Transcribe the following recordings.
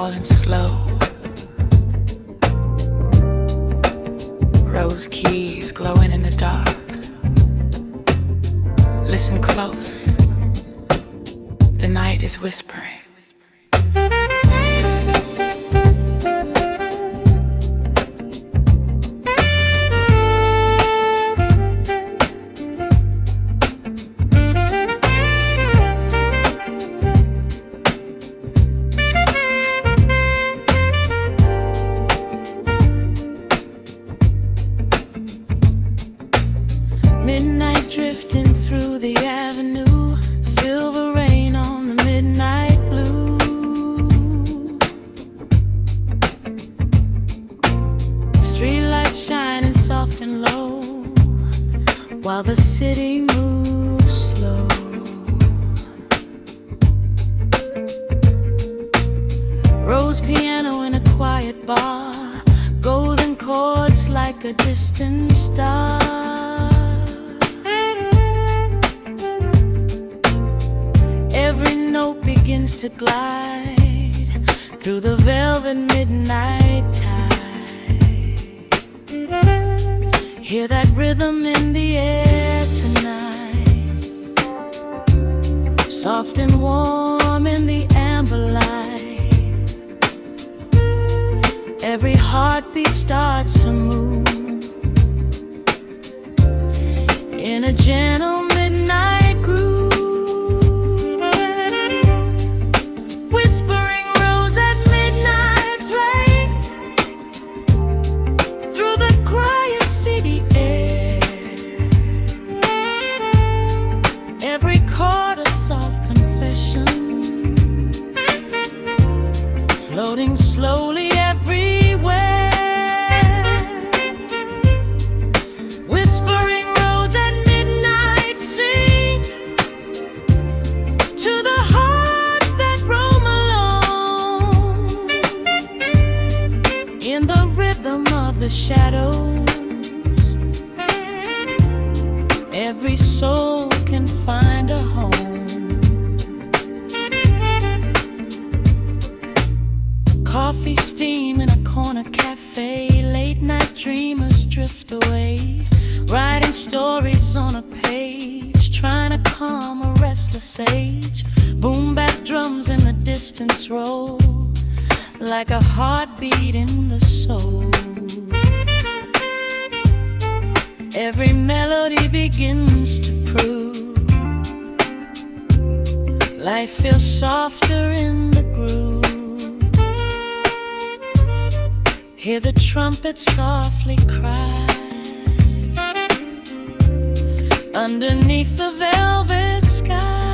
falling slow. Rose keys glowing in the dark. Listen close, the night is whispering. Midnight drifting through the avenue, silver rain on the midnight blue. Streetlights shining soft and low, while the city moves slow. Rose piano in a quiet bar, golden chords like a distant star. Every note begins to glide through the velvet midnight tide. Hear that rhythm in the air tonight, soft and warm in the amber light. Every heartbeat starts to move in a gentle midnight groove. Every chord a soft confession, floating slowly everywhere. Whispering roads at midnight sing to the hearts that roam alone. In the rhythm of the shadows, every soul can find a home. Coffee steam in a corner cafe, late night dreamers drift away, writing stories on a page, trying to calm a restless age. Boom bap drums in the distance roll, like a heartbeat in the soul. Every melody begins to prove life feels softer in the groove. Hear the trumpet softly cry underneath the velvet sky.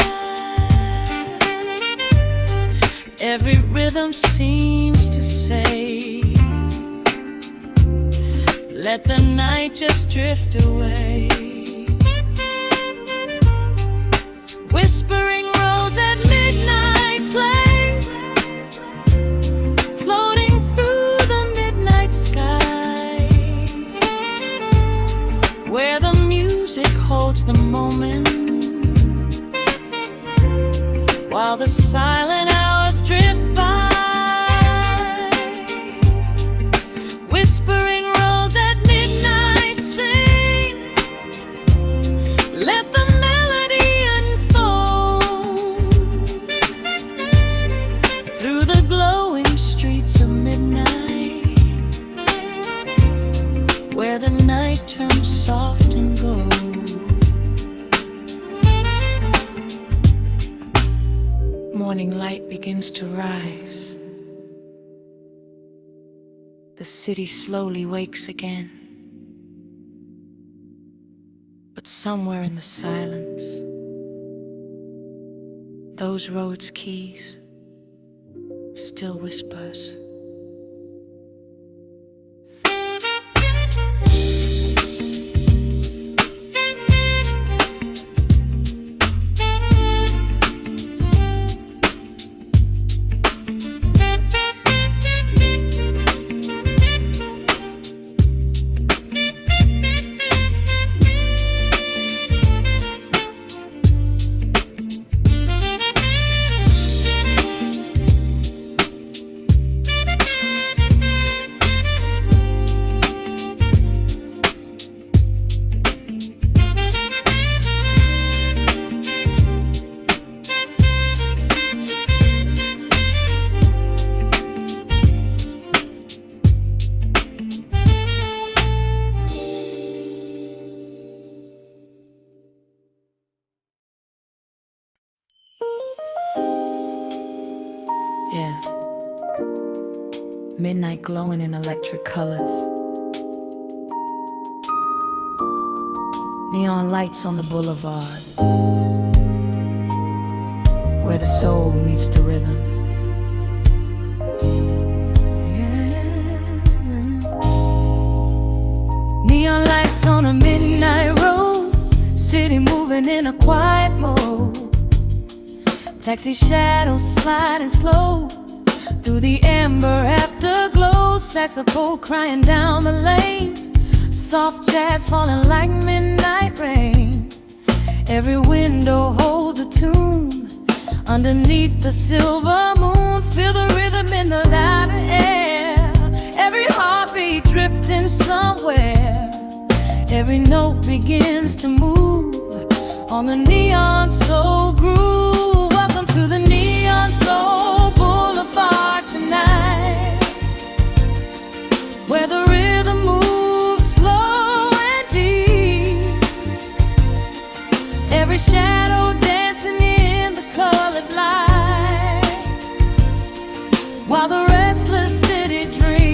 Every rhythm seems to say, let the night just drift away. Whispering roads at midnight play, floating through the midnight sky, where the music holds the moment, while the silent hours drift by. Whispering roads at midnight sing, let the melody unfold through the glowing streets of midnight, where the night turns soft and gold. Morning light begins to rise. The city slowly wakes again. But somewhere in the silence, those roads' keys still whispers. midnight glowing in electric colors. Neon lights on the boulevard, where the soul meets the rhythm. Neon lights on a midnight road, city moving in a quiet mode. Taxi shadows sliding slow through the amber afterglow. Saxophone crying down the lane, soft jazz falling like midnight rain. Every window holds a tune underneath the silver moon. Feel the rhythm in the louder air, every heartbeat drifting somewhere. Every note begins to move on the neon soul groove. Welcome to the neon soul boulevard tonight, where the rhythm moves slow and deep. Every shadow dancing in the colored light, while the restless city dreams.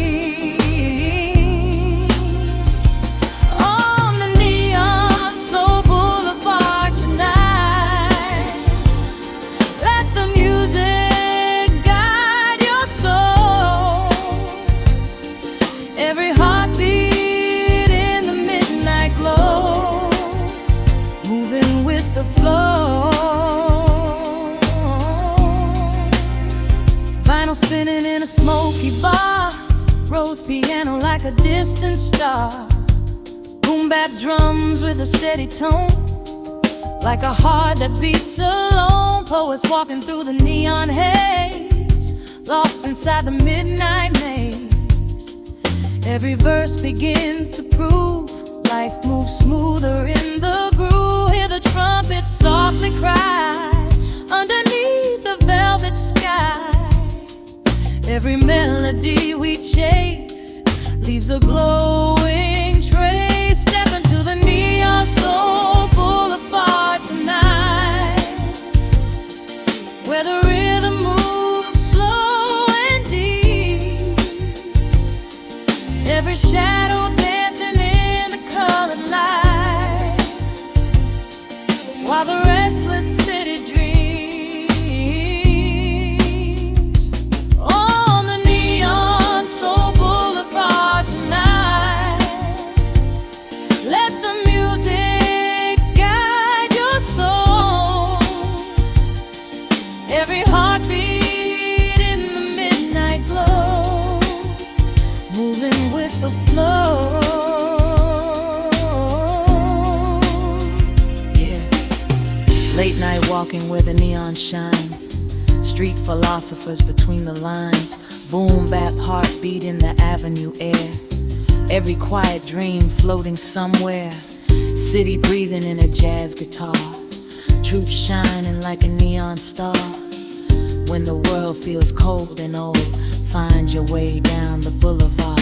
Spinning in a smoky bar, rose piano like a distant star. Boom bap drums with a steady tone, like a heart that beats alone. Poets walking through the neon haze, lost inside the midnight maze. Every verse begins to prove life moves smoother in the groove. Hear the trumpets softly cry underneath the velvet sky. Every melody we chase leaves a glowing trace. Step into the neon soul boulevard tonight, where the rhythm moves slow and deep. Every shadow dancing in the colored light, while the restless city dreams. Every heartbeat in the midnight glow, moving with the flow. Yeah. Late night walking where the neon shines, street philosophers between the lines. Boom bap heartbeat in the avenue air, every quiet dream floating somewhere. City breathing in a jazz guitar, truth shining like a neon star. When the world feels cold and old, find your way down the boulevard.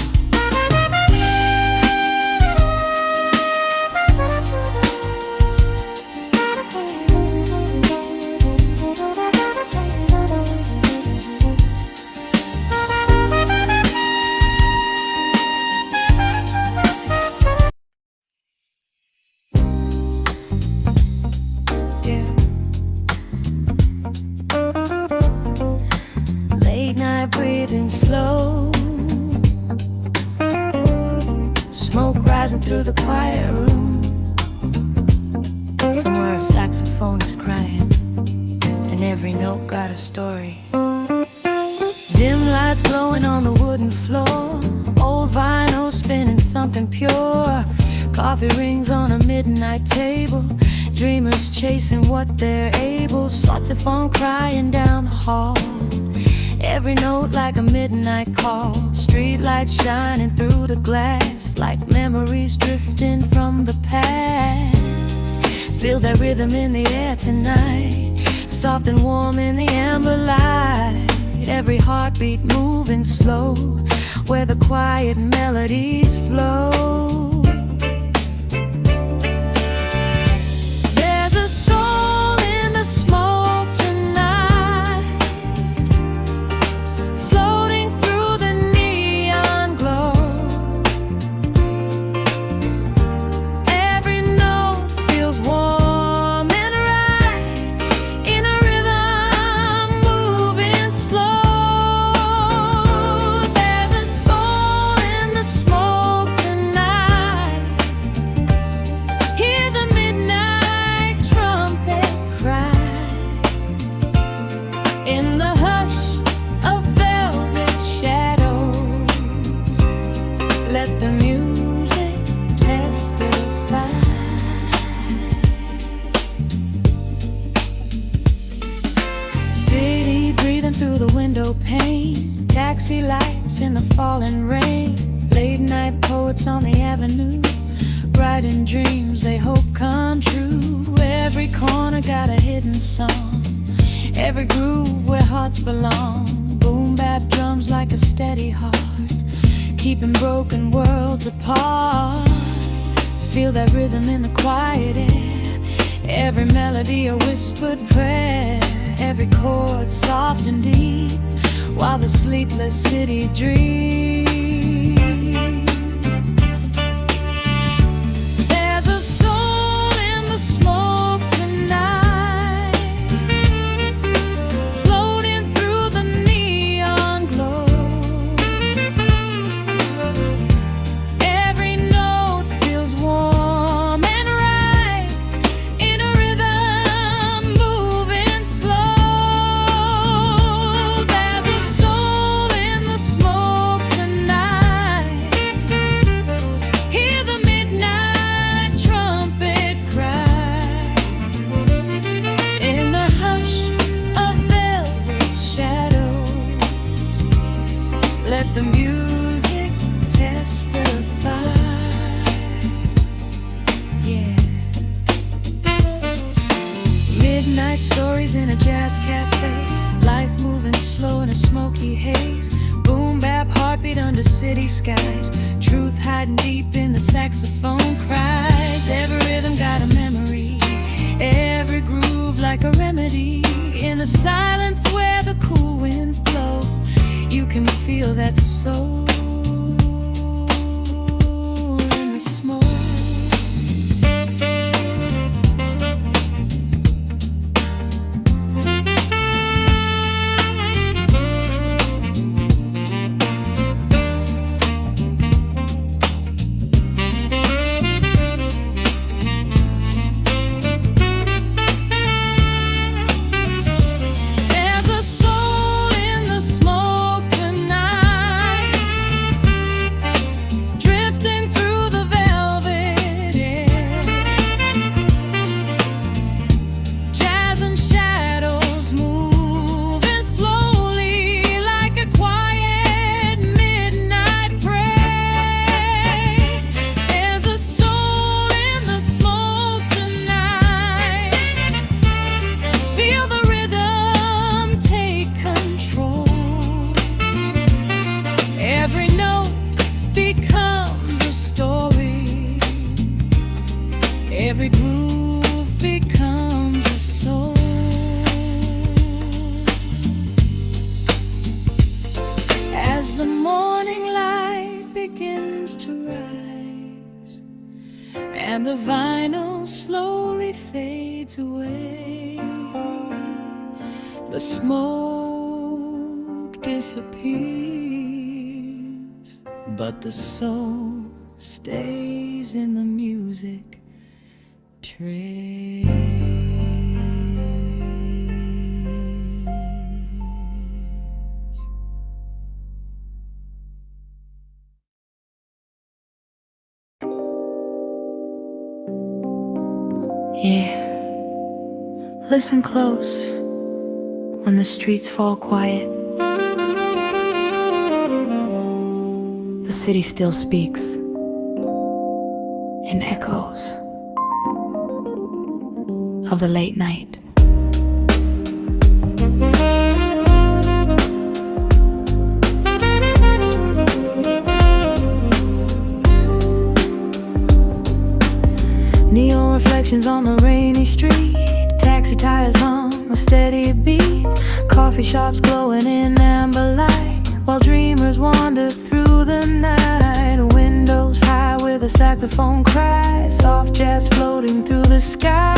Breathing slow, smoke rising through the quiet room. Somewhere a saxophone is crying, and every note got a story. Dim lights glowing on the wooden floor, old vinyl spinning something pure. Coffee rings on a midnight table, dreamers chasing what they're able. Saxophone crying down the hall, every note like a midnight call. Street lights shining through the glass, like memories drifting from the past. Feel that rhythm in the air tonight, soft and warm in the amber light. Every heartbeat moving slow, where the quiet melodies flow. There's a soul in the smoke tonight, floating through the neon. pain, taxi lights in the falling rain, late night poets on the avenue, writing dreams they hope come true. Every corner got a hidden song, every groove where hearts belong. Boom bap drums like a steady heart, keeping broken worlds apart. Feel that rhythm in the quiet air, every melody a whispered prayer, every chord soft and deep, while the sleepless city dreams. There's a soul in the smoke tonight, floating through the neon glow. Every note feels warm and right, in a rhythm moving slow. There's a soul in the smoke tonight, hear the midnight trumpet cry. In the hush of velvet shadows, let the music testify. Yeah. Midnight stories in a jazz cafe, life moving slow in a smoky haze. Boom bap heartbeat under city skies, truth hiding deep in the saxophone cries. Every rhythm got a memory, every groove like a remedy. In the silence where the cool winds blow, you can feel that soul in the smoke. There's a soul in the smoke tonight, drifting through the velvet air. Jazz and shadows moving slowly like a quiet midnight prayer. There's a soul in the smoke tonight, feel the rhythm take control. Every note becomes a story, every groove becomes a soul. As the morning light begins to rise, and the vinyl slowly fades away, the smoke disappears, but the soul stays in the music trace. Yeah, listen close when the streets fall quiet. The city still speaks in echoes of the late night. Neon reflections on the rainy street, taxi tires hum a steady beat, coffee shops glowing in amber light, while dreamers wander through the night. Windows high with a saxophone cry, soft jazz floating through the sky,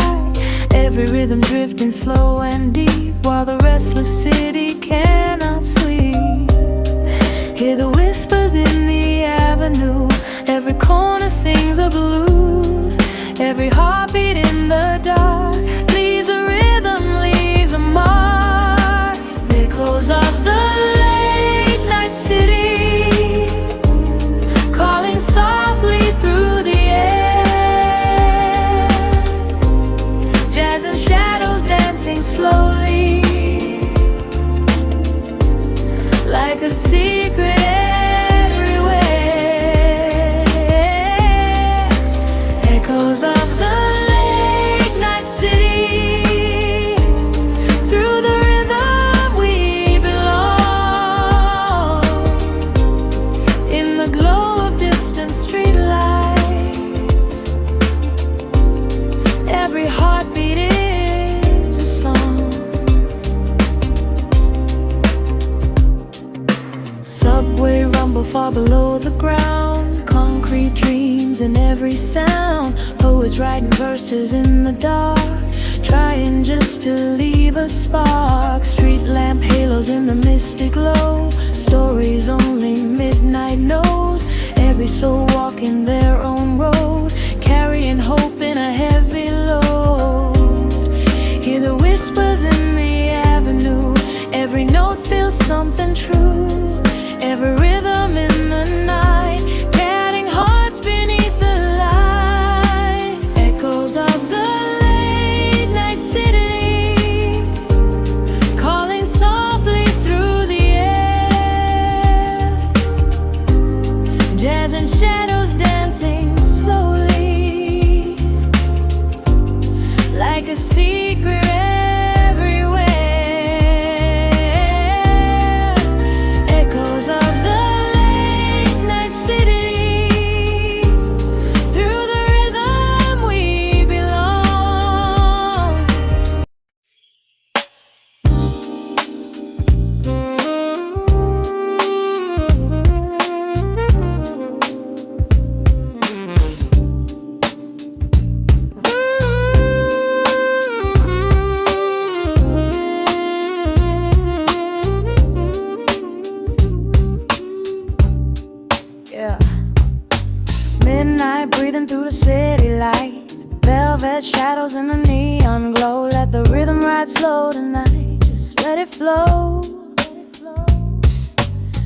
every rhythm drifting slow and deep, while the restless city cannot sleep. Hear the whispers in the avenue, every corner sings a blues, every heartbeat in the dark leaves a rhythm, leaves a mark. The echoes of the late night city, calling softly through the air. Jazz and shadows dancing slowly, Echoes of the late night city, through the rhythm we belong, in the glow of distant streetlights. Every heartbeat is a song. Subway rumble far below the ground, concrete dreams in every sound. Poets writing verses in the dark, trying just to leave a spark. Street lamp halos in the mystic glow, stories only midnight knows. Every soul walking their own road, carrying hope in a heavy load. Hear the whispers in the avenue, every note feels something true. Every rhythm in the night, carrying hearts beneath the light. Echoes of the late night city, calling softly through the air. Jazz and shadows dancing slowly, like a secret everywhere. Echoes of the late night city, through the rhythm we belong. Yeah. Midnight breathing through the city lights, velvet shadows in the neon glow. Let the rhythm ride slow tonight, just let it flow.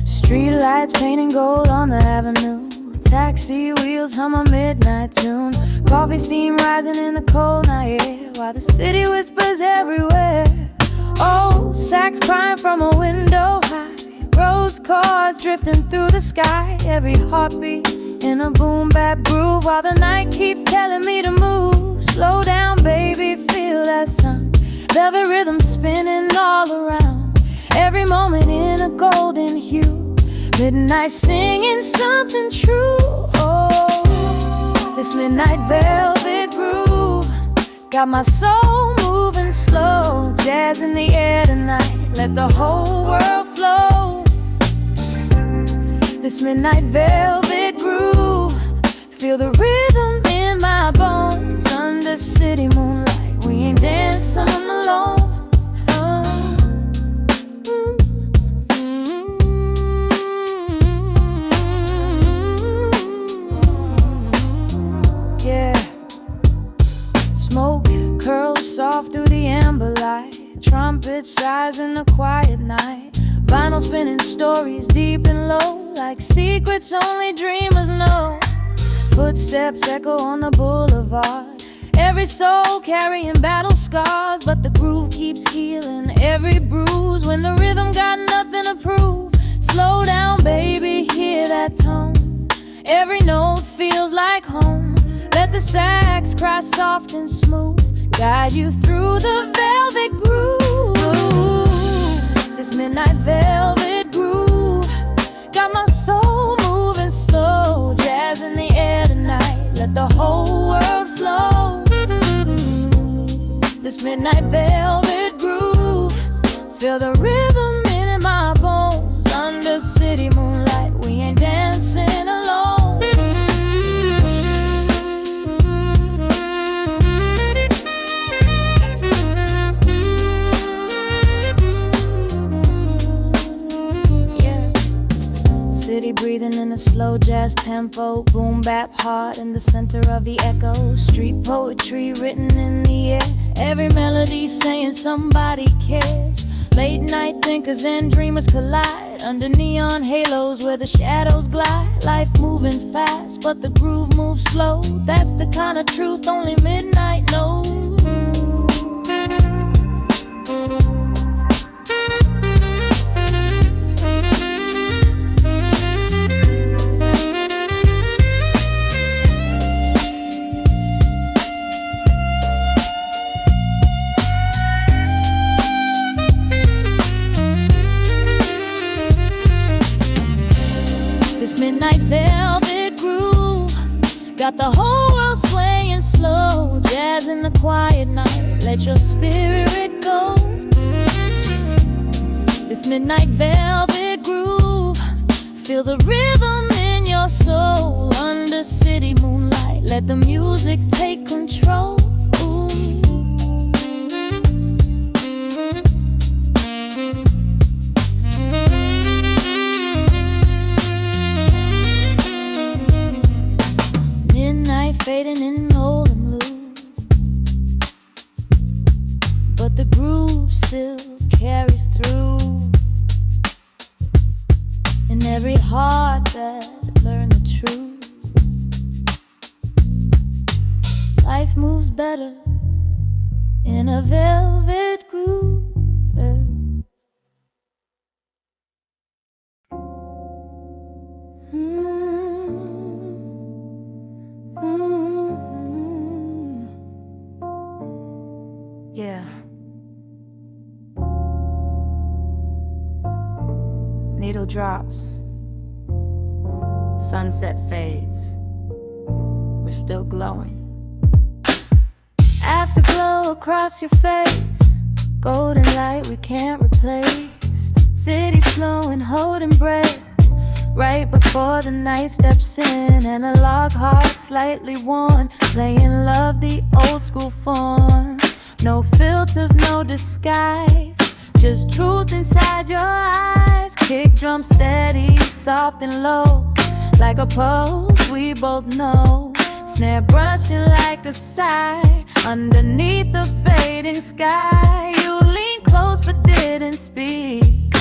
Street lights painting gold on the avenue, taxi wheels hum a midnight tune. Coffee steam rising in the cold night air, while the city whispers everywhere. Oh, sax crying from a window high, rose chords drifting through the sky. Every heartbeat in a boom bap groove, while the night keeps telling me to move. Slow down, baby, feel that sound. Velvet rhythm spinning all around, every moment in a golden hue. Midnight singing something true. Oh, this midnight velvet groove got my soul moving slow. Jazz in the air tonight, let the whole world flow. This midnight velvet groove, feel the rhythm in my bones. Under city moonlight, we ain't dancing alone. Yeah, smoke curls soft through the amber light, trumpet sighs in the quiet night. Vinyl spinning stories deep and low, like secrets only dreamers know. Footsteps echo on the boulevard, every soul carrying battle scars. But the groove keeps healing every bruise, when the rhythm got nothing to prove. Slow down, baby, hear that tone, every note feels like home. Let the sax cry soft and smooth, guide you through the velvet groove. This midnight velvet groove got my soul moving slow. Jazz in the air tonight, let the whole world flow. This midnight velvet groove, feel the rhythm in my bones. Under city moonlight, we ain't dancing alone. City breathing in a slow jazz tempo, boom bap heart in the center of the echo. Street poetry written in the air, every melody saying somebody cares. Late night thinkers and dreamers collide, under neon halos where the shadows glide. Life moving fast, but the groove moves slow. That's the kind of truth only midnight knows. Got the whole world swaying slow, jazz in the quiet night. Let your spirit go. This midnight velvet groove, feel the rhythm in your soul. Under city moonlight, let the music take control. Ooh. Midnight fading in golden blue, but the groove still carries through. In every heart that learned the truth, life moves better in a velvet groove. Yeah. Needle drops, sunset fades, we're still glowing. Afterglow across your face, golden light we can't replace. City slow and holding breath, right before the night steps in. Analog heart slightly worn, playing love the old school form. No filters, no disguise, just truth inside your eyes. Kick drum steady, soft and low, like a pulse we both know. Snare brushing like a sigh, underneath the fading sky. You leaned close but didn't speak.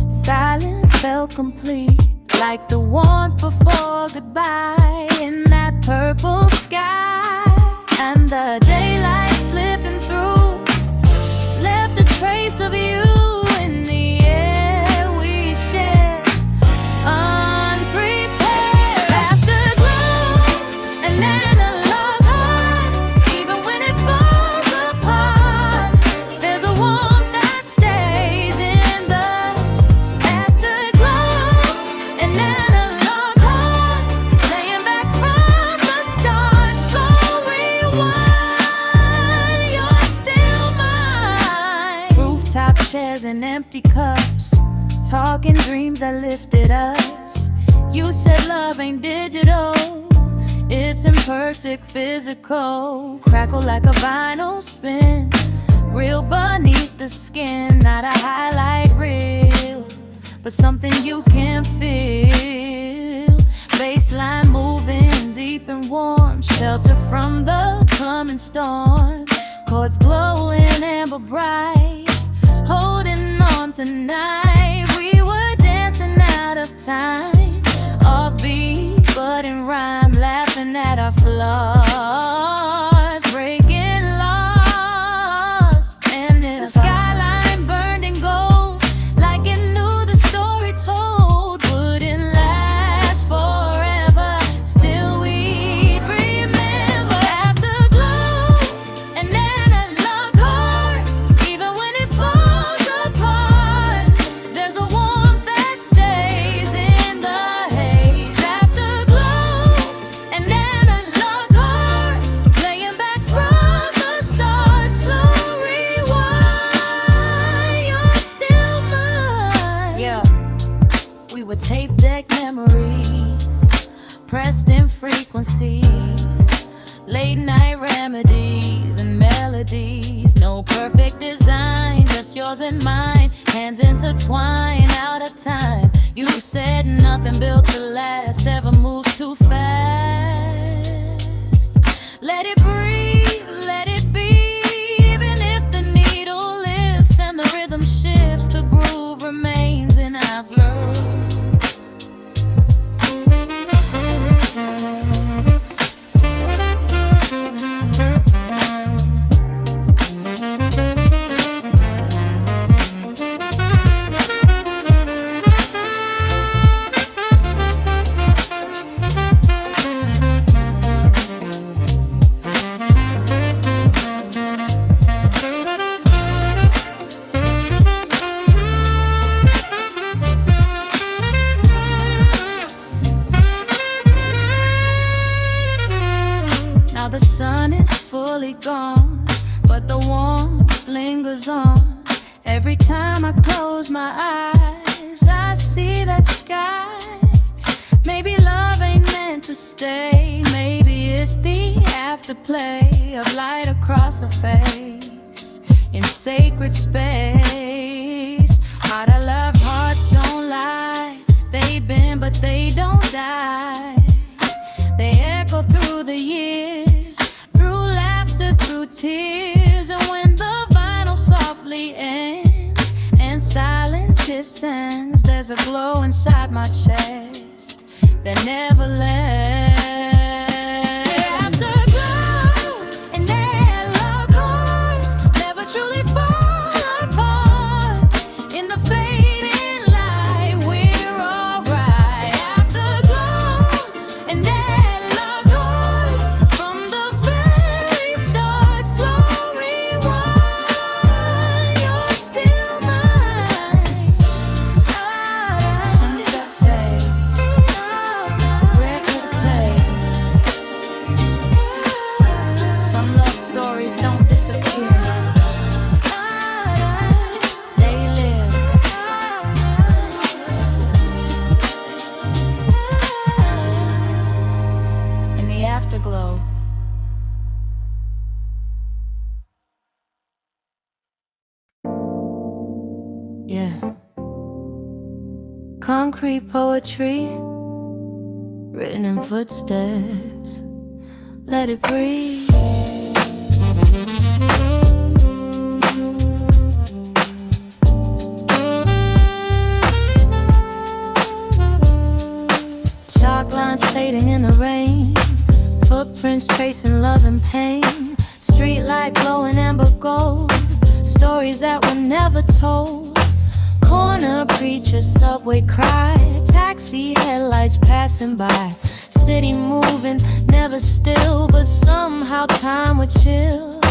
Silence felt complete, like the warmth before goodbye. In that purple sky, and the daylight slipping through left a trace of you in the air we shared, unprepared. Afterglow and analog hearts, even when it falls apart, there's a warmth that stays in the afterglow. And analog hearts, playing back from the start. Slow rewind, you're still mine. Rooftop chairs and empty cups, talking dreams that lifted us. You said love ain't digital, it's imperfect physical. Crackle like a vinyl spin, real beneath the skin. Not a highlight reel, but something you can feel. Baseline moving deep and warm, shelter from the coming storm. Chords glowing amber bright, holding on tonight. We were dancing out of time, offbeat but in rhyme, laughing at our flaws, breaking laws. And the skyline burned in gold, like it knew the story told wouldn't last forever. Still we'd remember. Afterglow and analog hearts, even when it falls apart, there's a warmth that stays in the haze. Afterglow and analog hearts, playing back from the start. Slow rewind, you're still mine. Yeah, we were tape deck memories, pressed in frequencies, late night remedies and melodies. No perfect design, just yours and mine, hands intertwined, out of time. You said nothing built to last ever moves too fast. Let it breathe, let it be. Even if the needle lifts and the rhythm shifts, the groove remains in our flows. sun is fully gone, but the warmth lingers on. Every time I close my eyes, I see that sky. Maybe love ain't meant to stay. Maybe it's the afterplay of light across a face in sacred space. Heart I love, hearts don't lie. They bend but they don't die. They echo through the years, through laughter, through tears. And when the vinyl softly ends and silence descends, there's a glow inside my chest that never left. Afterglow and analog hearts never truly fall apart. In the fading light, we're alright. Afterglow and analog hearts from the very start. Slow rewind, you're still mine. Sunset fade, record plays. Some love stories don't disappear. They live in the afterglow. Yeah. Concrete poetry written in footsteps. Let it breathe. Chalk lines fading in the rain, footprints tracing love and pain. Streetlight glowing amber gold, stories that were never told. Corner preacher, subway cry, taxi headlights passing by. City moving, never still, but somehow time would chill.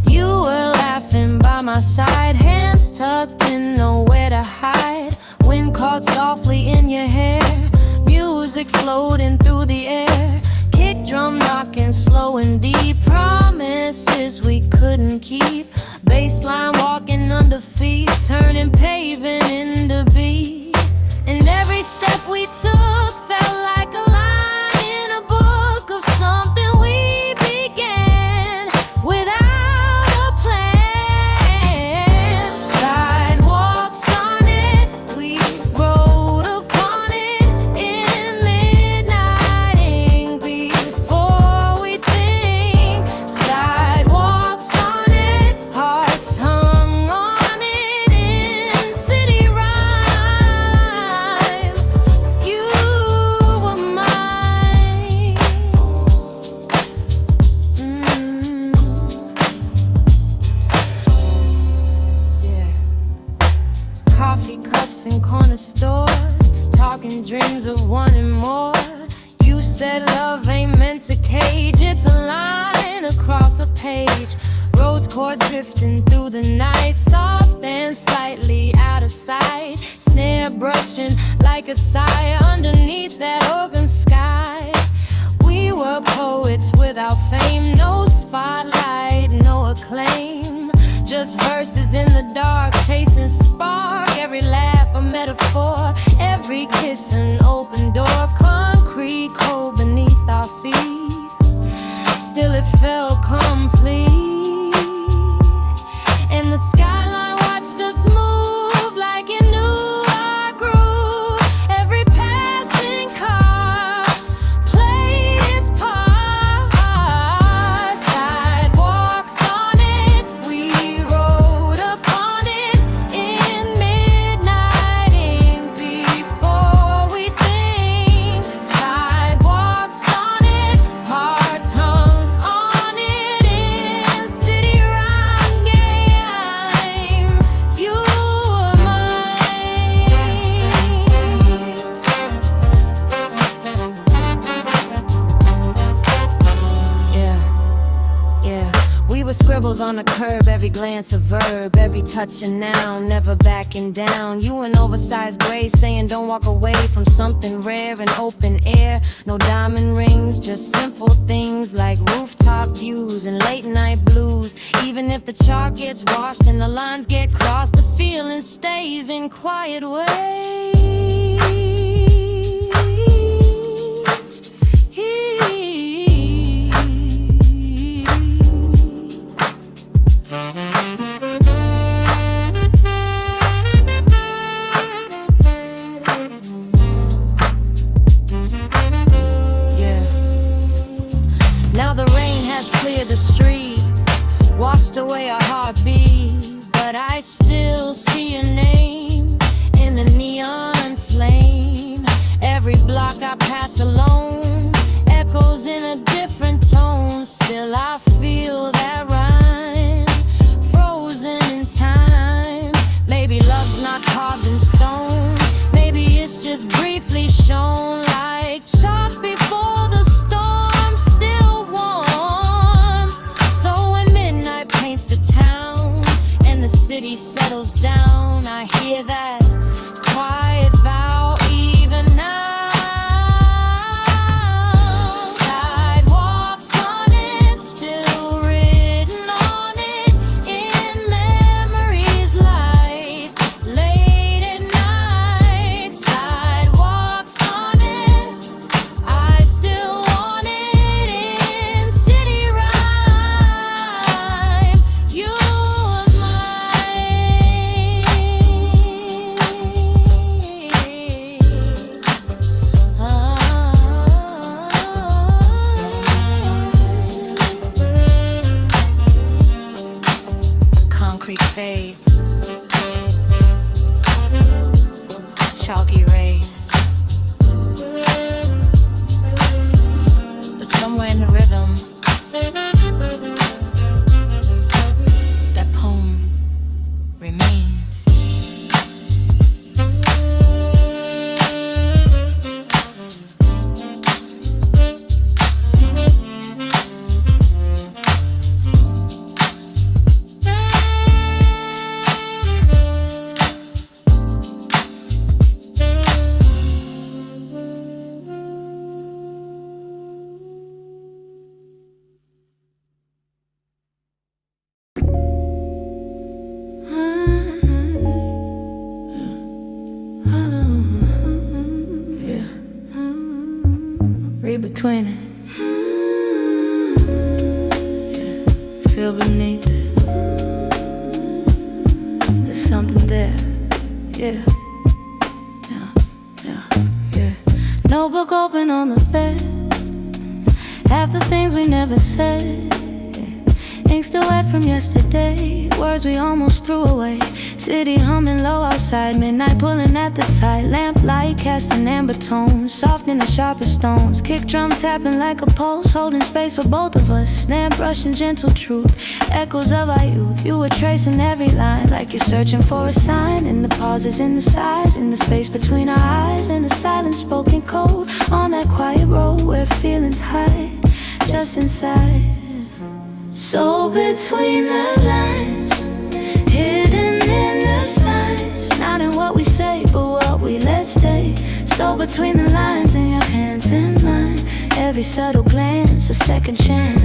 You were laughing by my side, hands tucked in, nowhere to hide. Wind caught softly in your hair, music floating through the air. Kick drum knocking slow and deep, promises we couldn't keep. Baseline walking under feet, turning paving into beat. And every step we took felt like a line in a book of something we began without a plan. Sidewalks on it, we rode upon it in midnight ink before we think. Sidewalks on it, hearts hung on it in city rhyme. You were mine. Yeah. Coffee cups in corner stores, talking dreams of wanting more. You said love ain't meant to cage, it's a line across a page. Rose chords drifting through the night, soft and slightly out of sight. Snare brushing like a sigh underneath that organ sky. We were poets without fame, no spotlight, no acclaim. Just verses in the dark, chasing spark. Every laugh a metaphor, every kiss an open door. Concrete cold beneath our feet, still it felt complete. And the skyline watched us move like it knew our groove. Every passing car played its part. Sidewalks on it, we rode upon it in midnight ink before we think. Sidewalks on it, hearts hung on it in were scribbles on the curb, every glance a verb, every touch a noun, never backing down. You an oversized gray saying don't walk away from something rare and open air. No diamond rings, just simple things like rooftop views and late night blues. Even if the chalk gets washed and the lines get crossed, the feeling stays in quiet ways. Now the rain has cleared the street, washed away our heartbeat, but I still see your name in the neon flame. Every block I pass alone echoes in a different tone. Still I feel that rhyme, frozen in time. Maybe love's not carved in stone, maybe it's just briefly shown like chalk before the storm, still warm. So when midnight paints the town and the city settles down, I hear that quiet vow even now. Sidewalks on it, still written on it in memories light, late at night. Sidewalks on it, I still want it in city rhyme. You're concrete fades, chalk erased, but somewhere in the rhythm, that poem remains. Read between it, feel beneath it. There's something there, yeah, yeah. Notebook open on the bed, half the things we never said. Ink still wet from yesterday, words we almost threw away. City humming low outside, midnight pulling at the tide. Lamplight casting amber tones, softening the sharpest stones. Kick drum tapping like a pulse, holding space for both of us. Snare brushing gentle truth, echoes of our youth. You were tracing every line, like you're searching for a sign. In the pauses, in the sighs, in the space between our eyes. In the silence spoken cold, on that quiet road where feelings hide, just inside. So between the lines, hidden in the signs, not in what we say, but what we let stay. So between the lines in your hands and mine, every subtle glance, a second chance.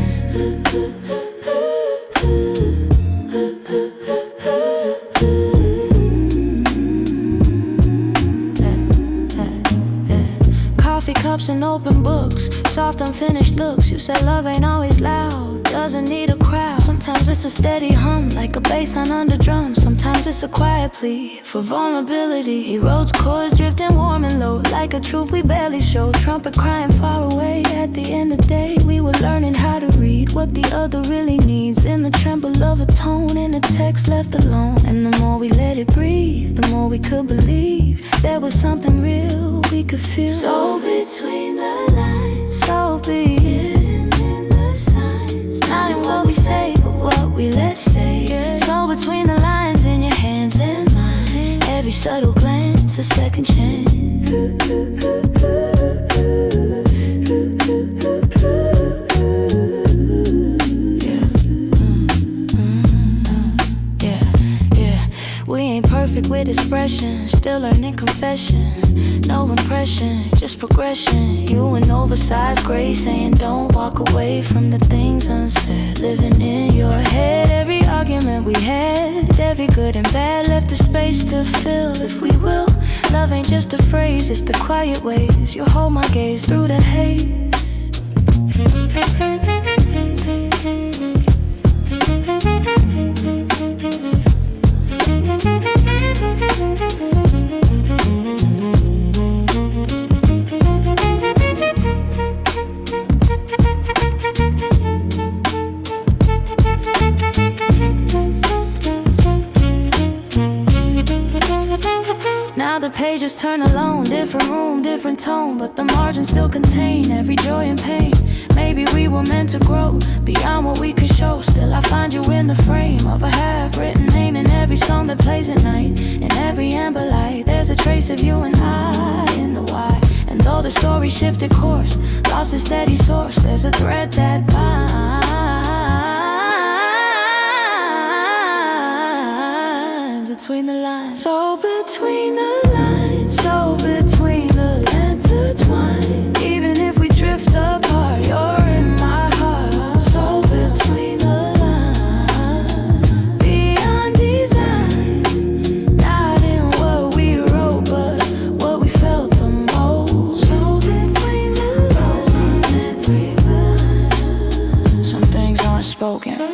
Coffee cups and open books, soft unfinished looks. You say love ain't always loud, doesn't need a crowd. Sometimes it's a steady hum, like a bass line under drums. Sometimes it's a quiet plea for vulnerability. He wrote chords drifting warm and low, like a truth we barely showed. Trumpet crying far away. At the end of the day, we were learning how to read what the other really needs, in the tremble of a tone, in a text left alone. And the more we let it breathe, the more we could believe there was something real we could feel. So between the lines, so be it. Not in what we say, but what we let stay. So between the lines in your hands and mine, every subtle glance, a second chance. with expression, still learning confession. No impression, just progression. You an oversized gray saying don't walk away from the things unsaid. Living in your head, every argument we had, every good and bad left a space to fill if we will. Love ain't just a phrase, it's the quiet ways you hold my gaze through the haze. Now the pages turn alone, different room, different tone, but the margins still contain every joy and pain. Maybe we were meant to grow beyond what we could show. Still I find you in the frame of a half-written name in every song that plays at night. In every amber light, there's a trace of you and I in the why. And though the story shifted course, lost a steady source, there's a thread that binds between the lines. So between the lines, so between the lines intertwined. Even if we drift apart, you're in my heart. So between the lines, beyond design. Not in what we wrote, but what we felt the most. So between the lines, some things aren't spoken.